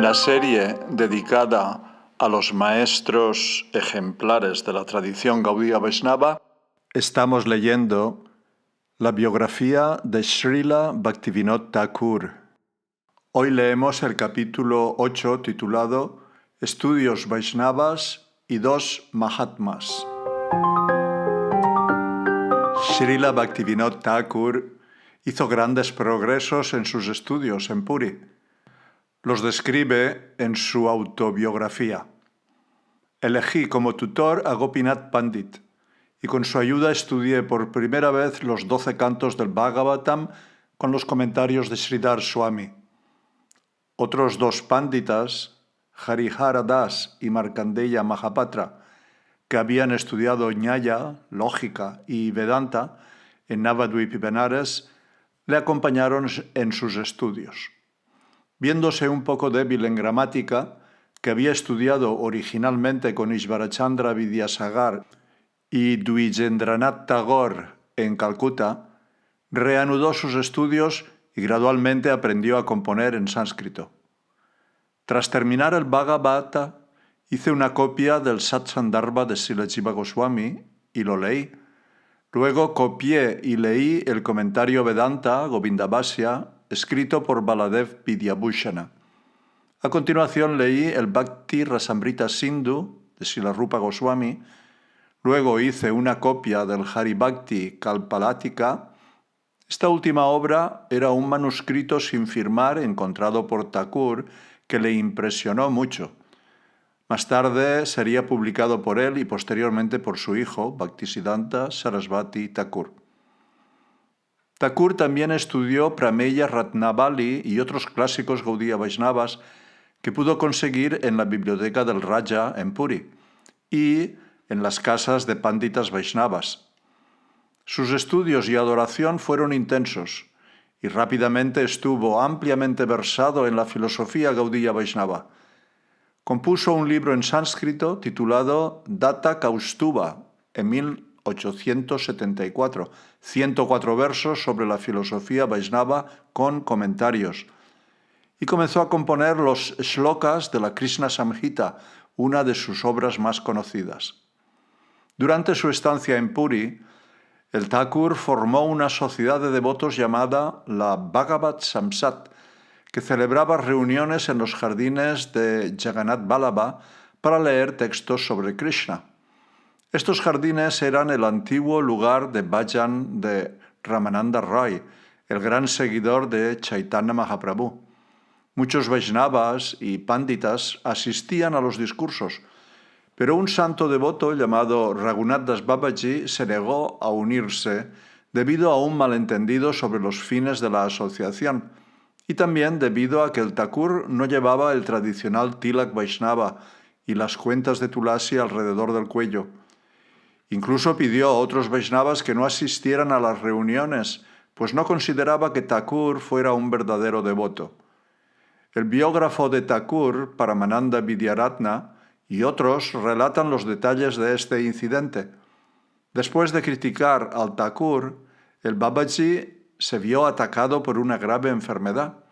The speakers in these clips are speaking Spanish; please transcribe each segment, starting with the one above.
la serie dedicada a los maestros ejemplares de la tradición Gaudiya Vaishnava, estamos leyendo la biografía de Srila Bhaktivinoda Thakur. Hoy leemos el capítulo 8 titulado Estudios Vaishnavas y dos Mahatmas. Srila Bhaktivinoda Thakur hizo grandes progresos en sus estudios en Puri. Los describe en su autobiografía. Elegí como tutor a Gopinath Pandit y con su ayuda estudié por primera vez los 12 cantos del Bhagavatam con los comentarios de Sridhar Swami. Otros dos panditas, Harihara Das y Markandeya Mahapatra, que habían estudiado Nyaya, lógica y Vedanta en Navadvip y Benares, le acompañaron en sus estudios. Viéndose un poco débil en gramática, que había estudiado originalmente con Ishvarachandra Vidyasagar y Dwijendranath Tagore en Calcuta, reanudó sus estudios y gradualmente aprendió a componer en sánscrito. Tras terminar el Bhagavata, hice una copia del Satsandarbha de Srila Jiva Goswami y lo leí. Luego copié y leí el comentario Vedanta Govindabhasya escrito por Baladev Vidyabhushana. A continuación leí el Bhakti Rasamrita Sindhu de Srila Rupa Goswami. Luego hice una copia del Hari Bhakti Kalpalatika. Esta última obra era un manuscrito sin firmar encontrado por Thakur que le impresionó mucho. Más tarde sería publicado por él y posteriormente por su hijo, Bhaktisiddhanta Sarasvati Thakur. Thakur también estudió Prameya Ratnavali y otros clásicos Gaudiya Vaishnavas que pudo conseguir en la biblioteca del Raja en Puri y en las casas de panditas Vaishnavas. Sus estudios y adoración fueron intensos y rápidamente estuvo ampliamente versado en la filosofía Gaudiya Vaishnava. Compuso un libro en sánscrito titulado Datta Kaustuba en 1874, 104 versos sobre la filosofía Vaishnava con comentarios. Y comenzó a componer los shlokas de la Krishna Samhita, una de sus obras más conocidas. Durante su estancia en Puri, el Thakur formó una sociedad de devotos llamada la Bhagavat Samsat, que celebraba reuniones en los jardines de Jagannath Vallabha para leer textos sobre Krishna. Estos jardines eran el antiguo lugar de bhajan de Ramananda Roy, el gran seguidor de Chaitanya Mahaprabhu. Muchos Vaishnavas y panditas asistían a los discursos, pero un santo devoto llamado Raghunath Das Babaji se negó a unirse debido a un malentendido sobre los fines de la asociación y también debido a que el Thakur no llevaba el tradicional tilak Vaishnava y las cuentas de Tulasi alrededor del cuello. Incluso pidió a otros Vaishnavas que no asistieran a las reuniones, pues no consideraba que Thakur fuera un verdadero devoto. El biógrafo de Thakur, Paramananda Vidyaratna, y otros relatan los detalles de este incidente. Después de criticar al Thakur, el Babaji se vio atacado por una grave enfermedad.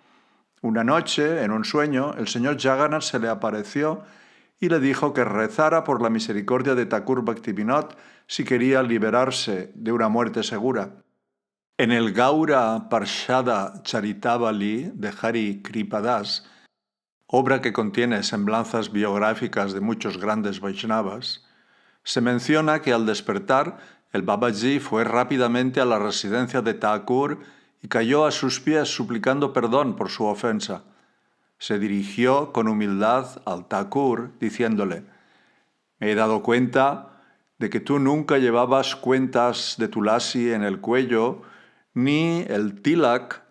Una noche, en un sueño, el señor Jagannath se le apareció y le dijo que rezara por la misericordia de Thakur Bhaktivinoda si quería liberarse de una muerte segura. En el Gaura Parshada Charitavali de Hari Kripadas, obra que contiene semblanzas biográficas de muchos grandes Vaishnavas, se menciona que al despertar, el Babaji fue rápidamente a la residencia de Thakur y cayó a sus pies suplicando perdón por su ofensa. Se dirigió con humildad al Thakur diciéndole: «Me he dado cuenta de que tú nunca llevabas cuentas de Tulasi en el cuello ni el tilak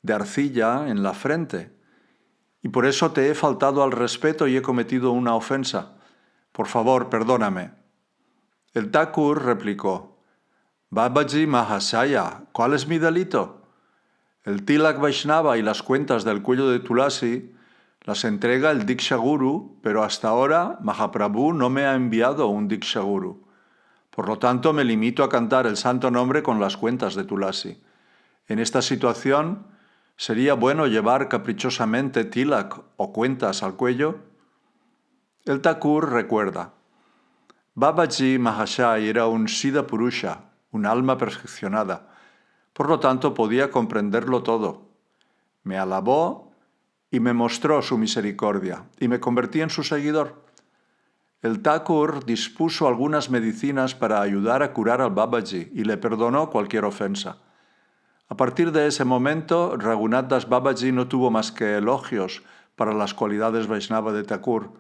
de arcilla en la frente, y por eso te he faltado al respeto y he cometido una ofensa. Por favor, perdóname». El Thakur replicó: «Babaji Mahasaya, ¿cuál es mi delito? El tilak Vaishnava y las cuentas del cuello de Tulasi las entrega el Diksha Guru, pero hasta ahora Mahaprabhu no me ha enviado un Diksha Guru. Por lo tanto, me limito a cantar el santo nombre con las cuentas de Tulasi. En esta situación, ¿Sería bueno llevar caprichosamente tilak o cuentas al cuello? El Thakur recuerda: Babaji Mahashai era un Siddha Purusha, un alma perfeccionada. Por lo tanto, podía comprenderlo todo. Me alabó y me mostró su misericordia, y me convertí en su seguidor. El Thakur dispuso algunas medicinas para ayudar a curar al Babaji y le perdonó cualquier ofensa. A partir de ese momento, Raghunath Das Babaji no tuvo más que elogios para las cualidades Vaishnava de Thakur.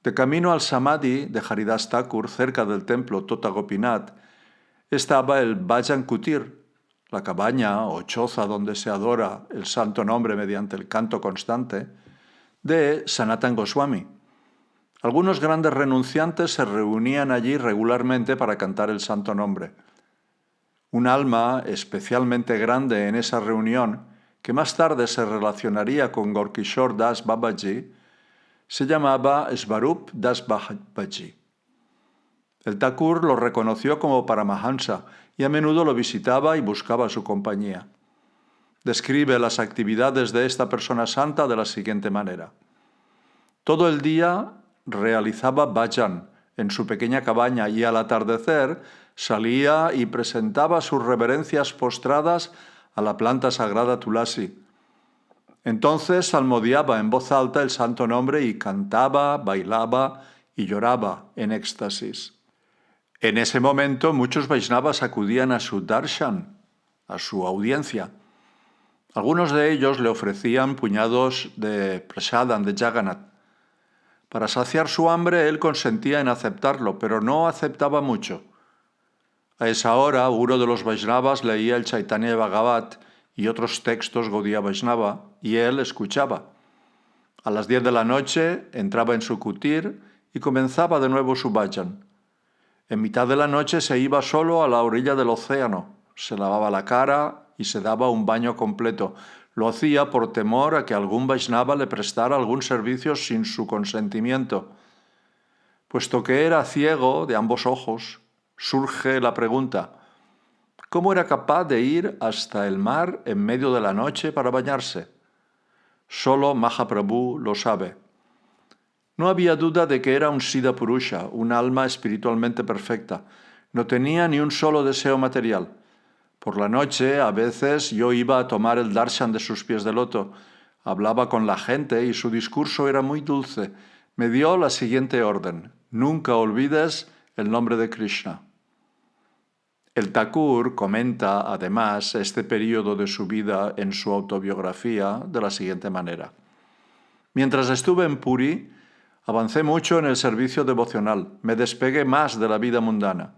De camino al Samadhi de Haridas Thakur, cerca del templo Tota Gopinath, estaba el Bhajan Kutir, la cabaña o choza donde se adora el santo nombre mediante el canto constante, de Sanatan Goswami. Algunos grandes renunciantes se reunían allí regularmente para cantar el santo nombre. Un alma especialmente grande en esa reunión, que más tarde se relacionaría con Gorkishore Das Babaji, se llamaba Svarup Das Babaji. El Thakur lo reconoció como Paramahansa y a menudo lo visitaba y buscaba su compañía. Describe las actividades de esta persona santa de la siguiente manera. Todo el día realizaba bhajan en su pequeña cabaña y al atardecer salía y presentaba sus reverencias postradas a la planta sagrada Tulasi. Entonces salmodiaba en voz alta el santo nombre y cantaba, bailaba y lloraba en éxtasis. En ese momento muchos Vaishnavas acudían a su darshan, a su audiencia. Algunos de ellos le ofrecían puñados de prasadam de Jagannath. Para saciar su hambre él consentía en aceptarlo, pero no aceptaba mucho. A esa hora uno de los Vaishnavas leía el Chaitanya Bhagavat y otros textos Gaudiya Vaishnava, y él escuchaba. A las 10 de la noche entraba en su kutir y comenzaba de nuevo su bhajan. En mitad de la noche se iba solo a la orilla del océano, se lavaba la cara y se daba un baño completo. Lo hacía por temor a que algún Vaishnava le prestara algún servicio sin su consentimiento. Puesto que era ciego de ambos ojos, surge la pregunta: ¿cómo era capaz de ir hasta el mar en medio de la noche para bañarse? Solo Mahaprabhu lo sabe. No había duda de que era un Siddha Purusha, un alma espiritualmente perfecta. No tenía ni un solo deseo material. Por la noche, a veces, yo iba a tomar el darshan de sus pies de loto. Hablaba con la gente y su discurso era muy dulce. Me dio la siguiente orden: nunca olvides el nombre de Krishna. El Thakur comenta, además, este período de su vida en su autobiografía de la siguiente manera. Mientras estuve en Puri, avancé mucho en el servicio devocional, me despegué más de la vida mundana.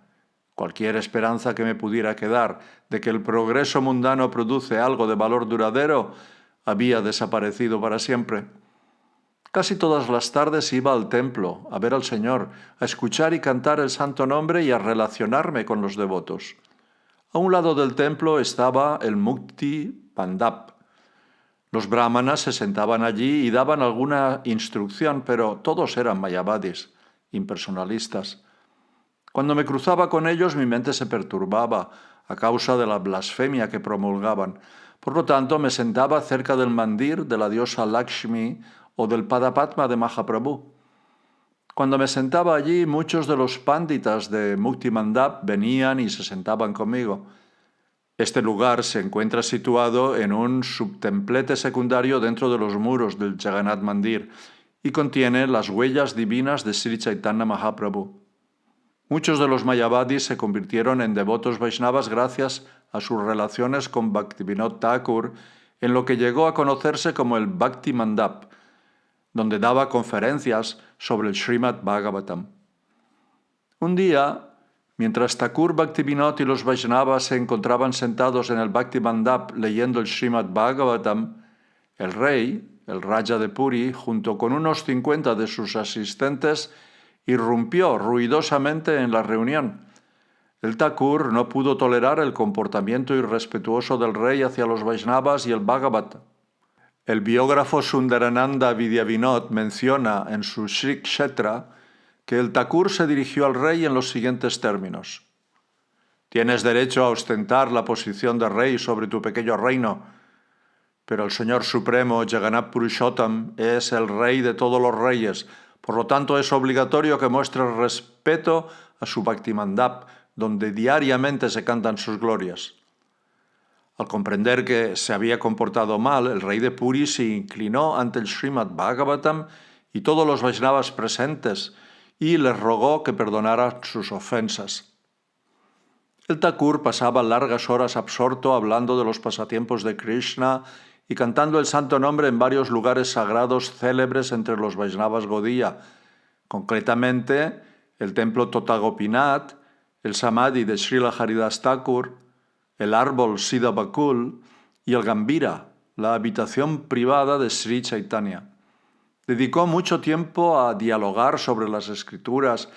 Cualquier esperanza que me pudiera quedar de que el progreso mundano produce algo de valor duradero había desaparecido para siempre. Casi todas las tardes iba al templo a ver al Señor, a escuchar y cantar el santo nombre y a relacionarme con los devotos. A un lado del templo estaba el Mukti Mandap. Los brahmanas se sentaban allí y daban alguna instrucción, pero todos eran mayavadis, impersonalistas. Cuando me cruzaba con ellos, mi mente se perturbaba a causa de la blasfemia que promulgaban. Por lo tanto, me sentaba cerca del mandir de la diosa Lakshmi o del Padapatma de Mahaprabhu. Cuando me sentaba allí, muchos de los pánditas de Mukti Mandap venían y se sentaban conmigo. Este lugar se encuentra situado en un subtemplete secundario dentro de los muros del Jagannath Mandir y contiene las huellas divinas de Sri Chaitanya Mahaprabhu. Muchos de los mayavadis se convirtieron en devotos Vaishnavas gracias a sus relaciones con Bhaktivinoda Thakur en lo que llegó a conocerse como el Bhakti Mandap, donde daba conferencias sobre el Srimad Bhagavatam. Un día, mientras Thakur Bhaktivinoda y los Vaishnavas se encontraban sentados en el Bhakti Mandap leyendo el Srimad Bhagavatam, el rey, el Raja de Puri, junto con unos 50 de sus asistentes, irrumpió ruidosamente en la reunión. El Thakur no pudo tolerar el comportamiento irrespetuoso del rey hacia los Vaishnavas y el Bhagavata. El biógrafo Sundarananda Vidyavinod menciona en su Sri Kshetra que el Thakur se dirigió al rey en los siguientes términos: «Tienes derecho a ostentar la posición de rey sobre tu pequeño reino. Pero el Señor Supremo, Jagannath Purushottam, es el Rey de todos los reyes. Por lo tanto, es obligatorio que muestre respeto a su Bhakti Mandap, donde diariamente se cantan sus glorias. Al comprender que se había comportado mal, el rey de Puri se inclinó ante el Srimad Bhagavatam y todos los Vaishnavas presentes y les rogó que perdonara sus ofensas. El Thakur pasaba largas horas absorto hablando de los pasatiempos de Krishna y cantando el santo nombre en varios lugares sagrados célebres entre los Vaishnavas Gaudiya, concretamente el templo Totagopinath, el Samadhi de Srila Haridas Thakur, el árbol Siddha Bakul y el Gambira, la habitación privada de Sri Chaitanya. Dedicó mucho tiempo a dialogar sobre las escrituras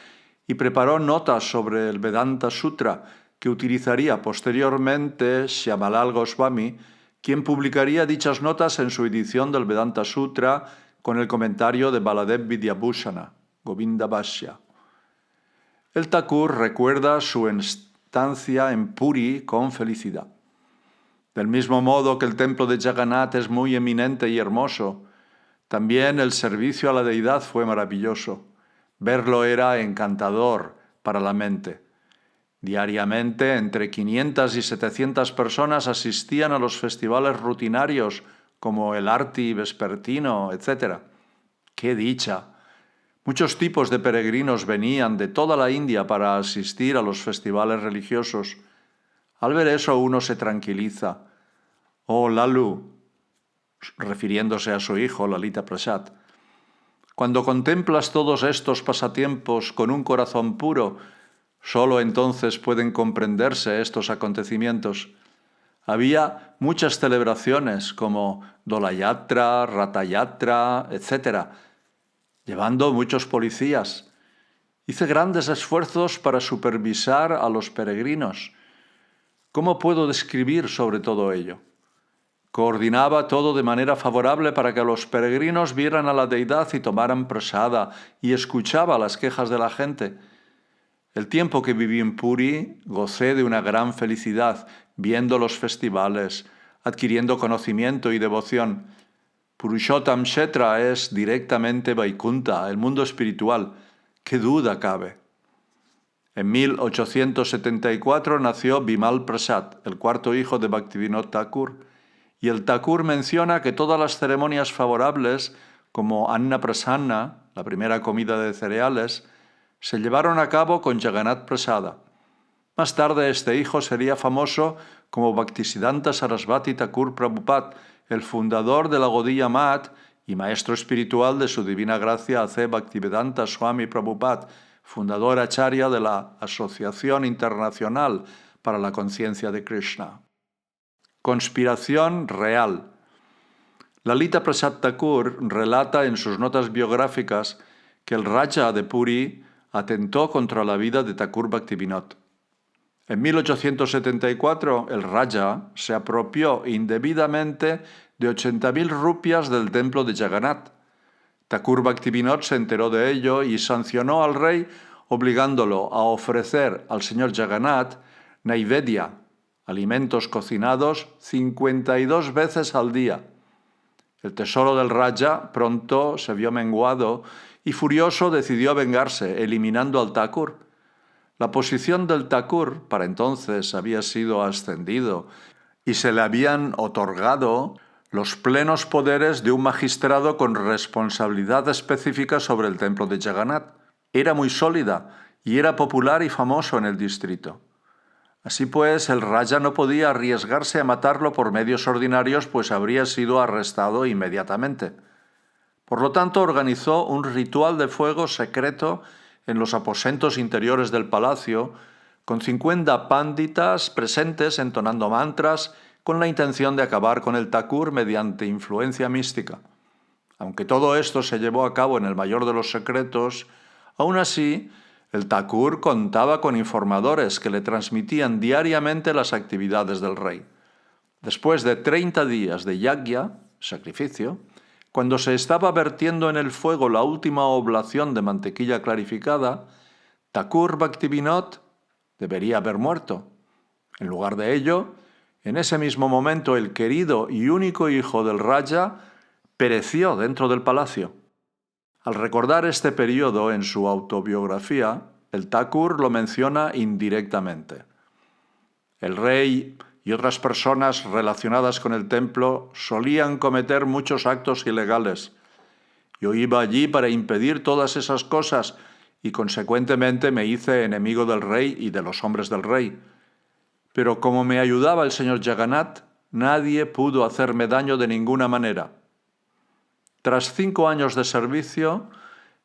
y preparó notas sobre el Vedanta Sutra que utilizaría posteriormente Shyamalal Goswami, quien publicaría dichas notas en su edición del Vedanta Sutra con el comentario de Baladev Vidyabhushana, Govinda Bhashya. El Thakur recuerda su estancia en Puri con felicidad. Del mismo modo que el templo de Jagannath es muy eminente y hermoso, también el servicio a la deidad fue maravilloso. Verlo era encantador para la mente. Diariamente, entre 500 y 700 personas asistían a los festivales rutinarios como el Arti vespertino, etc. ¡Qué dicha! Muchos tipos de peregrinos venían de toda la India para asistir a los festivales religiosos. Al ver eso uno se tranquiliza. Oh, Lalu, refiriéndose a su hijo Lalita Prasad, cuando contemplas todos estos pasatiempos con un corazón puro, solo entonces pueden comprenderse estos acontecimientos. Había muchas celebraciones como Dolayatra, Ratayatra, etc., llevando muchos policías. Hice grandes esfuerzos para supervisar a los peregrinos. ¿Cómo puedo describir sobre todo ello? Coordinaba todo de manera favorable para que los peregrinos vieran a la deidad y tomaran prasada, y escuchaba las quejas de la gente. El tiempo que viví en Puri gocé de una gran felicidad, viendo los festivales, adquiriendo conocimiento y devoción. Purushottam Kshetra es directamente Vaikunta, el mundo espiritual. ¿Qué duda cabe? En 1874 nació Bimal Prasad, el cuarto hijo de Bhaktivinoda Thakur, y el Thakur menciona que todas las ceremonias favorables, como Anna Prasanna, la primera comida de cereales, se llevaron a cabo con Jagannath Prasada. Más tarde este hijo sería famoso como Bhaktisiddhanta Sarasvati Thakur Prabhupada, el fundador de la Gaudiya Math y maestro espiritual de su divina gracia A.C. Bhaktivedanta Swami Prabhupada, fundador acharya de la Asociación Internacional para la Conciencia de Krishna. Conspiración real. Lalita Prasad Thakur relata en sus notas biográficas que el Raja de Puri atentó contra la vida de Thakur Bhaktivinoda. En 1874, el Raja se apropió indebidamente de 80.000 rupias del templo de Jagannath. Thakur Bhaktivinoda se enteró de ello y sancionó al rey obligándolo a ofrecer al señor Jagannath Naivedya, alimentos cocinados, 52 veces al día. El tesoro del Raja pronto se vio menguado y furioso decidió vengarse, eliminando al Thakur. La posición del Thakur para entonces había sido ascendido y se le habían otorgado los plenos poderes de un magistrado con responsabilidad específica sobre el templo de Jagannath. Era muy sólida y era popular y famoso en el distrito. Así pues, el Raja no podía arriesgarse a matarlo por medios ordinarios, pues habría sido arrestado inmediatamente. Por lo tanto, organizó un ritual de fuego secreto en los aposentos interiores del palacio, con 50 pánditas presentes entonando mantras con la intención de acabar con el Thakur mediante influencia mística. Aunque todo esto se llevó a cabo en el mayor de los secretos, aún así, el Thakur contaba con informadores que le transmitían diariamente las actividades del rey. Después de 30 días de yagya, sacrificio, cuando se estaba vertiendo en el fuego la última oblación de mantequilla clarificada, Thakur Bhaktivinoda debería haber muerto. En lugar de ello, En ese mismo momento, el querido y único hijo del Raja pereció dentro del palacio. Al recordar este periodo en su autobiografía, el Thakur lo menciona indirectamente. El rey y otras personas relacionadas con el templo solían cometer muchos actos ilegales. Yo iba allí para impedir todas esas cosas y consecuentemente me hice enemigo del rey y de los hombres del rey. Pero como me ayudaba el señor Jagannath, nadie pudo hacerme daño de ninguna manera. Tras 5 años de servicio,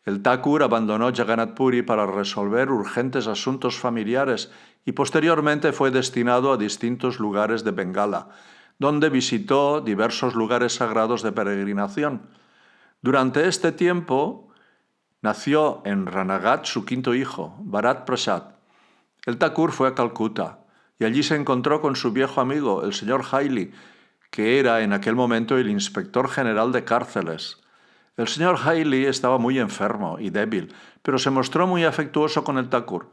el Thakur abandonó Jagannath Puri para resolver urgentes asuntos familiares y posteriormente fue destinado a distintos lugares de Bengala, donde visitó diversos lugares sagrados de peregrinación. Durante este tiempo nació en Ranaghat su quinto hijo, Bharat Prasad. El Thakur fue a Calcuta y allí se encontró con su viejo amigo, el señor Hailey, que era en aquel momento el inspector general de cárceles. El señor Hailey estaba muy enfermo y débil, pero se mostró muy afectuoso con el Thakur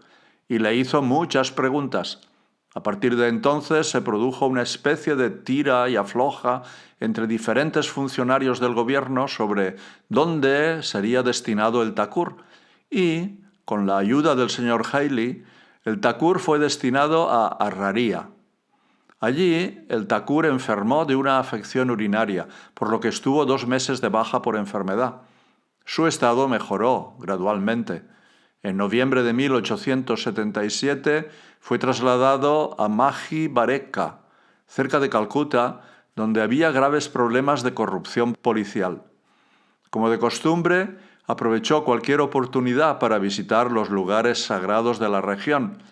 y le hizo muchas preguntas. A partir de entonces se produjo una especie de tira y afloja entre diferentes funcionarios del gobierno sobre dónde sería destinado el Thakur y, con la ayuda del señor Hailey, el Thakur fue destinado a Araria. Allí, el Thakur enfermó de una afección urinaria, por lo que estuvo 2 meses de baja por enfermedad. Su estado mejoró gradualmente. En noviembre de 1877 fue trasladado a Mahi Barekka, cerca de Calcuta, donde había graves problemas de corrupción policial. Como de costumbre, aprovechó cualquier oportunidad para visitar los lugares sagrados de la región.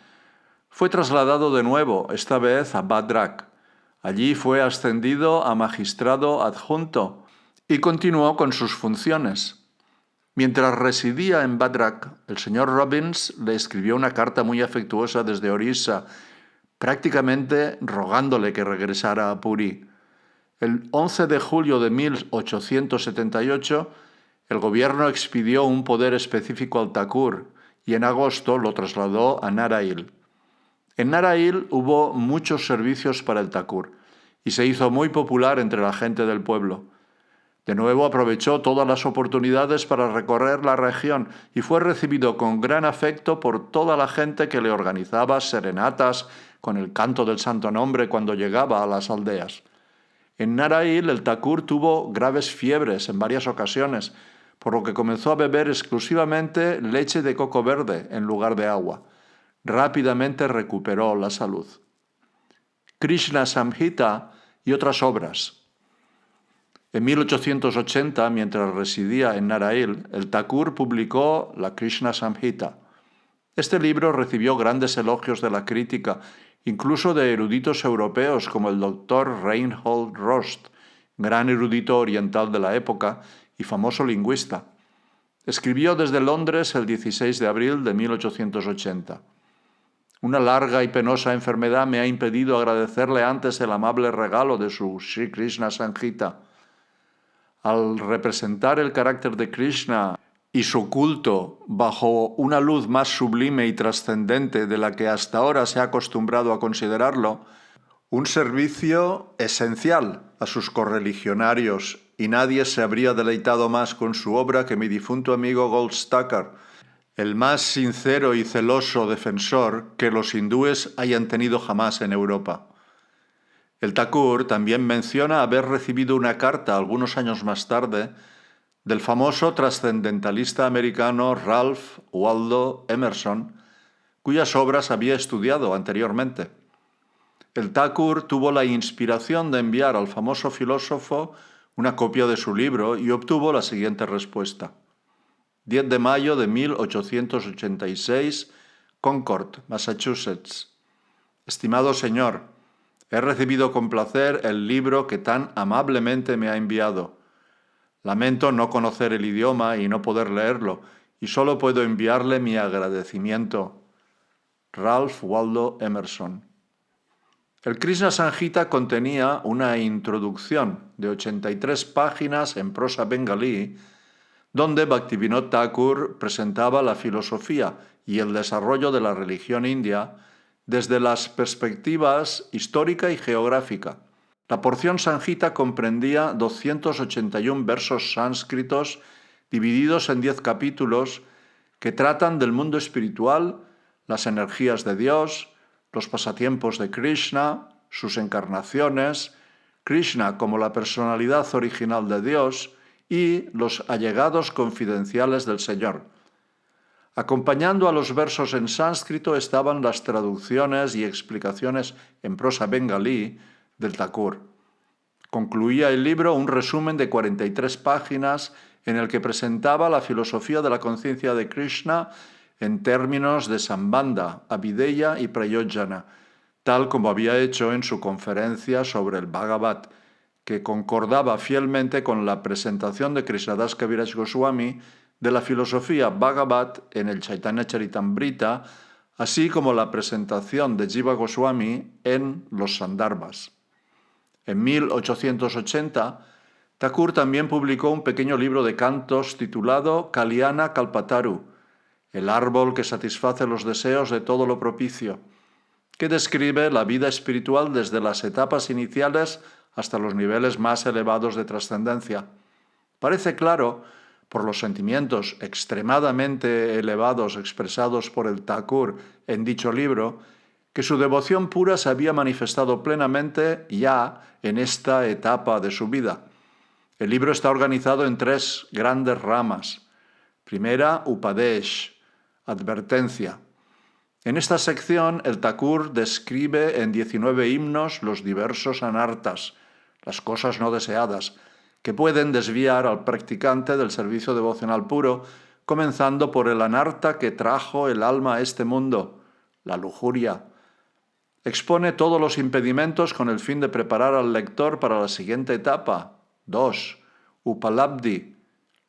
Fue trasladado de nuevo, esta vez a Bhadrak. Allí fue ascendido a magistrado adjunto y continuó con sus funciones. Mientras residía en Bhadrak, el señor Robbins le escribió una carta muy afectuosa desde Orissa, prácticamente rogándole que regresara a Puri. El 11 de julio de 1878, el gobierno expidió un poder específico al Thakur y en agosto lo trasladó a Narail. En Narail hubo muchos servicios para el Thakur y se hizo muy popular entre la gente del pueblo. De nuevo aprovechó todas las oportunidades para recorrer la región y fue recibido con gran afecto por toda la gente que le organizaba serenatas con el canto del santo nombre cuando llegaba a las aldeas. En Narail el Thakur tuvo graves fiebres en varias ocasiones, por lo que comenzó a beber exclusivamente leche de coco verde en lugar de agua. Rápidamente recuperó la salud. Krishna Samhita y otras obras. En 1880, mientras residía en Narail, el Thakur publicó la Krishna Samhita. Este libro recibió grandes elogios de la crítica, incluso de eruditos europeos como el doctor Reinhold Rost, gran erudito oriental de la época y famoso lingüista. Escribió desde Londres el 16 de abril de 1880. Una larga y penosa enfermedad me ha impedido agradecerle antes el amable regalo de su Sri Krishna Samhita. Al representar el carácter de Krishna y su culto bajo una luz más sublime y trascendente de la que hasta ahora se ha acostumbrado a considerarlo, un servicio esencial a sus correligionarios, y nadie se habría deleitado más con su obra que mi difunto amigo Goldstacker, el más sincero y celoso defensor que los hindúes hayan tenido jamás en Europa. El Thakur también menciona haber recibido una carta algunos años más tarde del famoso trascendentalista americano Ralph Waldo Emerson, cuyas obras había estudiado anteriormente. El Thakur tuvo la inspiración de enviar al famoso filósofo una copia de su libro y obtuvo la siguiente respuesta. 10 de mayo de 1886, Concord, Massachusetts. Estimado señor, he recibido con placer el libro que tan amablemente me ha enviado. Lamento no conocer el idioma y no poder leerlo, y solo puedo enviarle mi agradecimiento. Ralph Waldo Emerson. El Krishna Samhita contenía una introducción de 83 páginas en prosa bengalí, donde Bhaktivinoda Thakur presentaba la filosofía y el desarrollo de la religión india desde las perspectivas histórica y geográfica. La porción samhita comprendía 281 versos sánscritos divididos en 10 capítulos que tratan del mundo espiritual, las energías de Dios, los pasatiempos de Krishna, sus encarnaciones, Krishna como la personalidad original de Dios y los allegados confidenciales del Señor. Acompañando a los versos en sánscrito estaban las traducciones y explicaciones en prosa bengalí del Thakur. Concluía el libro un resumen de 43 páginas en el que presentaba la filosofía de la conciencia de Krishna en términos de Sambandha, Abhideya y Prayojana, tal como había hecho en su conferencia sobre el Bhagavad, que concordaba fielmente con la presentación de Krishnadas Kaviraj Goswami de la filosofía Bhagavad en el Chaitanya Charitamrita, así como la presentación de Jiva Goswami en los Sandarbhas. En 1880, Thakur también publicó un pequeño libro de cantos titulado Kalyana Kalpataru, el árbol que satisface los deseos de todo lo propicio, que describe la vida espiritual desde las etapas iniciales hasta los niveles más elevados de trascendencia. Parece claro, por los sentimientos extremadamente elevados expresados por el Thakur en dicho libro, que su devoción pura se había manifestado plenamente ya en esta etapa de su vida. El libro está organizado en 3 grandes ramas. Primera, Upadesh, advertencia. En esta sección, el Thakur describe en 19 himnos los diversos anartas, las cosas no deseadas, que pueden desviar al practicante del servicio devocional puro, comenzando por el anarta que trajo el alma a este mundo, la lujuria. Expone todos los impedimentos con el fin de preparar al lector para la siguiente etapa. 2. Upalabdhi,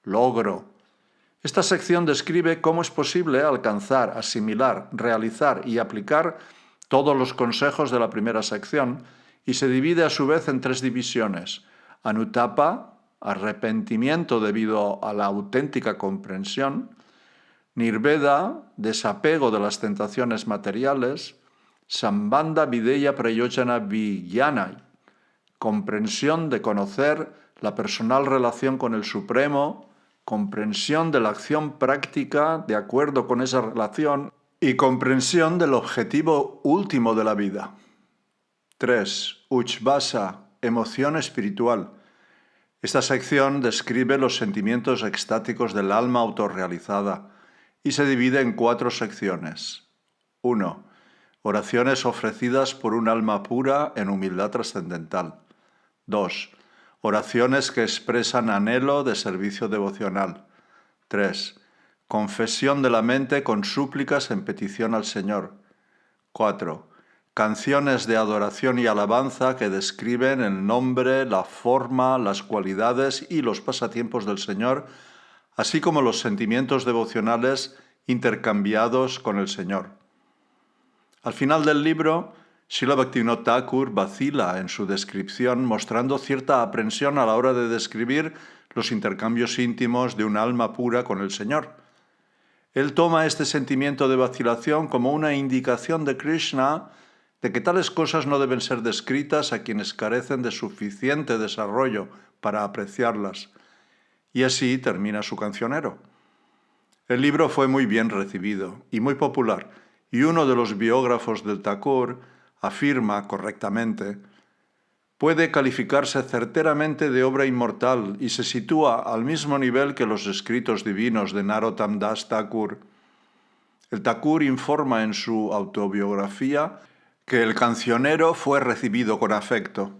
logro. Esta sección describe cómo es posible alcanzar, asimilar, realizar y aplicar todos los consejos de la primera sección y se divide a su vez en 3 divisiones. Anutapa, arrepentimiento debido a la auténtica comprensión. Nirveda, desapego de las tentaciones materiales. Sambandha Videya Prayojana Vijnana, comprensión de conocer la personal relación con el Supremo, comprensión de la acción práctica de acuerdo con esa relación y comprensión del objetivo último de la vida. 3. Uchvasa, emoción espiritual. Esta sección describe los sentimientos extáticos del alma autorrealizada y se divide en 4 secciones. 1. Oraciones ofrecidas por un alma pura en humildad trascendental. 2. Oraciones que expresan anhelo de servicio devocional. 3. Confesión de la mente con súplicas en petición al Señor. 4. Canciones de adoración y alabanza que describen el nombre, la forma, las cualidades y los pasatiempos del Señor, así como los sentimientos devocionales intercambiados con el Señor. Al final del libro, Srila Bhaktivinoda Thakur vacila en su descripción, mostrando cierta aprensión a la hora de describir los intercambios íntimos de un alma pura con el Señor. Él toma este sentimiento de vacilación como una indicación de Krishna de que tales cosas no deben ser descritas a quienes carecen de suficiente desarrollo para apreciarlas. Y así termina su cancionero. El libro fue muy bien recibido y muy popular, y uno de los biógrafos del Thakur afirma correctamente: puede calificarse certeramente de obra inmortal y se sitúa al mismo nivel que los escritos divinos de Narottam Das Thakur. El Thakur informa en su autobiografía que el cancionero fue recibido con afecto.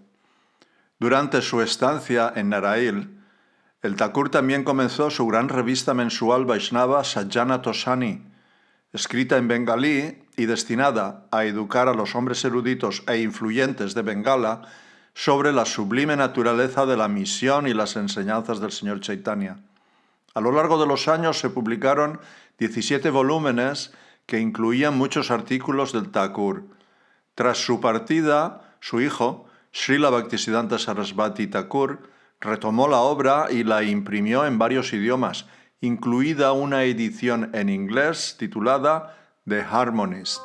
Durante su estancia en Narail, el Thakur también comenzó su gran revista mensual Vaishnava Sajjana Tosani, escrita en bengalí y destinada a educar a los hombres eruditos e influyentes de Bengala sobre la sublime naturaleza de la misión y las enseñanzas del Señor Chaitanya. A lo largo de los años se publicaron 17 volúmenes que incluían muchos artículos del Thakur. Tras su partida, su hijo, Srila Bhaktisiddhanta Sarasvati Thakur, retomó la obra y la imprimió en varios idiomas, incluida una edición en inglés titulada The Harmonist.